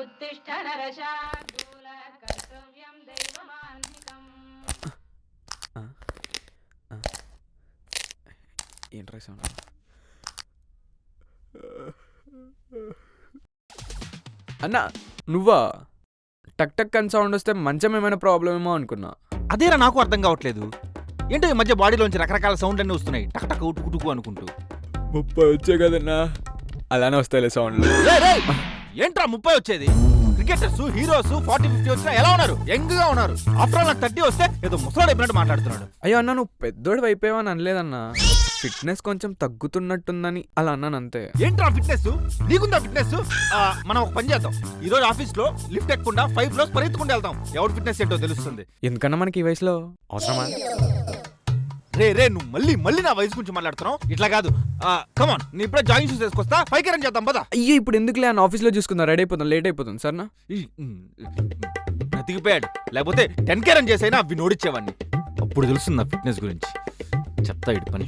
ఉత్తిష్ట నరశార్దూల కర్తవ్యం దైవమాన్వికం. ఏంట్రా సౌండ్? అన్నా నువ్వా? టక్ టక్ అని సౌండ్ వస్తే మంచం ఏమైనా ప్రాబ్లం ఏమో అనుకున్నా. అదేరా నాకు అర్థం కావట్లేదు. ఏంటో ఈ మధ్య బాడీలోంచి రకరకాల సౌండ్ అన్నీ వస్తున్నాయి, టక్ టక్ ఉటుకుటుకు అనుకుంటూ. 30 వచ్చే కదన్నా, అలానే వస్తాయిలే సౌండ్లు. ఏంట్రా 30 వచ్చేది? క్రికెటర్స్, హీరోస్ 40-50 వచ్చినా ఎలా ఉన్నారు? యంగ్ గా ఉన్నారు. ఆఫ్టర్ ఆల్ నాకు 30 వస్తే ఏదో ముసలాడు అయిపోయినట్టు మాట్లాడుతున్నాడు. అయ్యో అన్నా, నువ్వు పెద్దోడు అయిపోయావని అనలేదన్నా, ఫిట్నెస్ కొంచెం తగ్గుతున్నట్టుందని అలా అన్నాను అంతే. ఏంట్రా ఫిట్నెస్? నీకుందా ఫిట్నెస్? మనం ఒక పని చేద్దాం, ఈ రోజు ఆఫీస్ లో లిఫ్ట్ ఎక్కకుండా 5 ఫ్లోర్స్ పరిగెత్తుకుంటూ వెళ్తాం. ఎవరి ఫిట్నెస్ ఏంటో తెలుస్తుంది. ఎందుకన్నా మనకి ఈ వయసులో అవసరమా? రే నువ్వు మళ్ళీ నా వయసు గురించి మాట్లాడుతున్నావు. ఇట్లా కాదు, కమాన్, నీ ఇప్పుడే జాయింగ్ షూస్ వేసుకొస్తా, పైకి రన్ చేద్దాం పదా. అయ్యో ఇప్పుడు ఎందుకులే అన్న, ఆఫీస్లో చూసుకుందాం, రెడీ అయిపోతాం, లేట్ అయిపోతుంది సరేనా? బ్రతికిపోయాడు, లేకపోతే 10K రన్ చేసైనా అవి నోడిచ్చేవాడిని. అప్పుడు తెలుస్తుంది నా ఫిట్నెస్ గురించి. చెప్తా ఇటు పని.